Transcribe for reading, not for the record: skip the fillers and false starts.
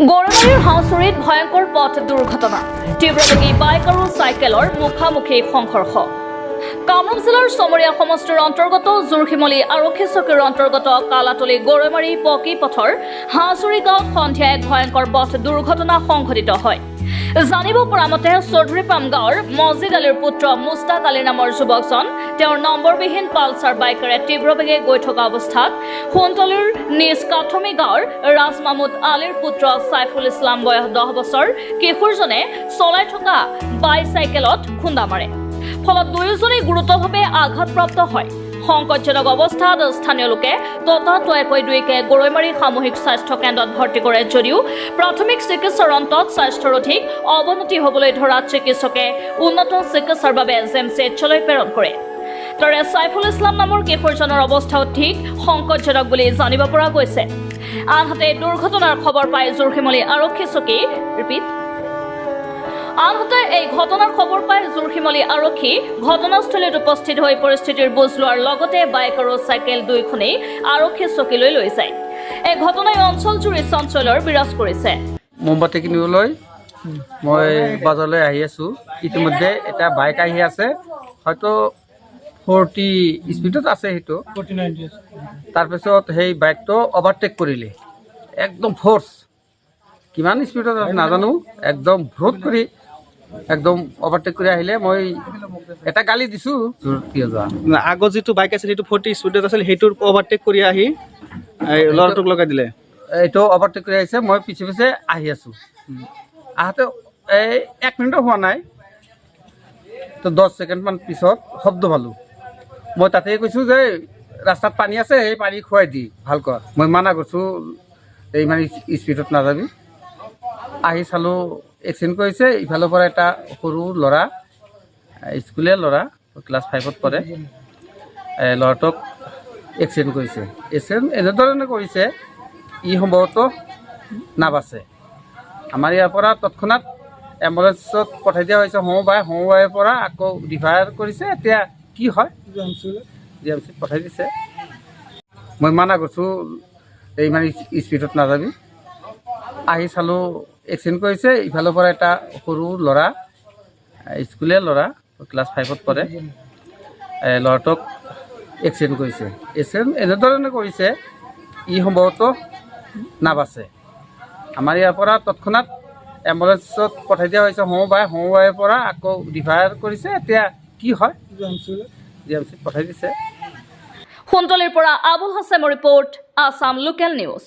গড়মাৰীৰ হাউচুৰিত ভয়ংকৰ পথ দুৰ্ঘটনা তীব্ৰবেগী বাইক আৰু চাইকেলৰ মুখামুখি সংঘৰ্ষ কামৰূপ জিলাৰ চমৰীয়া সমষ্টিৰ অন্তৰ্গত জোৰশিমলী আৰক্ষী চকীৰ অন্তৰ্গত কালাতলী গড়মাৰী পকী পথৰ হাউচুৰি গাঁৱত সন্ধিয়া এক ভয়ংকৰ পথ দুৰ্ঘটনা সংঘটিত হয়। জানিব পৰা মতে চৌধুৰীপাম গাঁৱৰ মজিদ আলীৰ পুত্ৰ মুস্তাক আলী নামৰ যুৱকজন তেওঁৰ নম্বৰবিহীন পালচাৰ বাইকেৰে তীব্ৰবেগে গৈ থকা অৱস্থাত সোণতলীৰ নিজ কাঠমী গাঁৱৰ ৰাজ মাহমুদ আলীৰ পুত্ৰ সাইফুল ইছলাম বয়স 10 বছৰ কিশোৰজনে চলাই থকা বাইচাইকেলত খুন্দা মাৰে। ফলত দুয়োজনেই গুৰুতৰভাৱে আঘাতপ্ৰাপ্ত হয়। সংকটজনক অৱস্থাত স্থানীয় লোকে ততাতৈয়াকৈ দুয়োকে গৰৈমাৰী সামূহিক স্বাস্থ্য কেন্দ্ৰত ভৰ্তি কৰে যদিও প্ৰাথমিক চিকিৎসাৰ অন্তত স্বাস্থ্যৰ অধিক অৱনতি হ'বলৈ ধৰাত চিকিৎসকে উন্নত চিকিৎসাৰ বাবে জেমচিএইচলৈ প্ৰেৰণ কৰে। তৰে সাইফুল ইছলাম নামৰ কিশোৰজনৰ অৱস্থাও ঠিক সংকটজনক বুলি জানিব পৰা গৈছে। আনহাতে দুৰ্ঘটনাৰ খবৰ পাই জোৰশিমলী আৰক্ষী চকী আনহাতে এই ঘটনাৰ খবৰ পাই জোৰশিমলী আৰক্ষী ঘটনাস্থলীত উপস্থিত হৈ পৰিস্থিতিৰ বুজ লোৱাৰ লগতে বাইক আৰু চাইকেল দুয়োখনেই আৰক্ষী চকীলৈ লৈ যায়। এই ঘটনাই অঞ্চলজুৰি চঞ্চলৰ বিৰাজ কৰিছে। মোমবাতি কিনিবলৈ মই বাজাৰলৈ আহি আছোঁ। ইতিমধ্যে এটা বাইক আহি আছে, হয়তো 40 স্পীডত আছে, সেইটো 49। তাৰপিছত সেই বাইকটো অভাৰটেক কৰিলে, একদম ফ'ৰ্চ, কিমান স্পীডত নাজানো, একদম ভ্ৰোট কৰি একদম অভাৰটেক কৰি আহিলে। মই এটা গালি দিছোঁ। আগত যিটো বাইক আছিল সেইটো 40 স্পীডত আছিল, সেইটোৰ অভাৰটেক কৰি আহি ল'ৰাটোক লগাই দিলে। এইটো অভাৰটেক কৰি আহিছে, মই পিছে পিছে আহি আছোঁ। আহোঁতে এই 1 মিনিটো হোৱা নাই, তো 10 ছেকেণ্ডমান পিছত শব্দ পালোঁ। মই তাতে কৈছোঁ যে ৰাস্তাত পানী আছে, সেই পানী খুৱাই দি ভাল কৰ। মই মানা কৰিছোঁ এই মানে স্পীডত নাযাবি। আহি চালোঁ এক্সিডেণ্ট কৰিছে। ইফালৰ পৰা এটা সৰু ল'ৰা, স্কুলীয়া ল'ৰা, ক্লাছ 5ত পঢ়ে, ল'ৰাটোক এক্সিডেণ্ট কৰিছে। এক্সিডেণ্ট এনেধৰণে কৰিছে, ই সম্ভৱতঃ নাবাচে। আমাৰ ইয়াৰ পৰা তৎক্ষণাত এম্বুলেঞ্চত পঠাই দিয়া হৈছে। সমবায়ৰ পৰা আকৌ ৰিফাৰ কৰিছে। এতিয়া কি হয় জিএমচিত পঠাই দিছে। মই মানা কৰিছোঁ এই মানে স্পীডত নাযাবি। আহি চালোঁ এক্সিডেণ্ট কৰিছে। ইফালৰ পৰা এটা সৰু ল'ৰা, স্কুলীয়া ল'ৰা, ক্লাছ 5ত পঢ়ে, ল'ৰাটোক এক্সিডেণ্ট কৰিছে। এক্সিডেণ্ট এনেধৰণে কৰিছে, ই সম্ভৱতঃ নাবাচে। আমাৰ ইয়াৰ পৰা তৎক্ষণাত এম্বুলেঞ্চত পঠাই দিয়া হৈছে। সমবায়ৰ পৰা আকৌ ৰিফাৰ কৰিছে। এতিয়া কি হয় জিএমচিত পঠাই দিছে। সোণতলীৰ পৰা আবুল হাছেমৰ ৰিপৰ্ট, আছাম লোকেল নিউজ।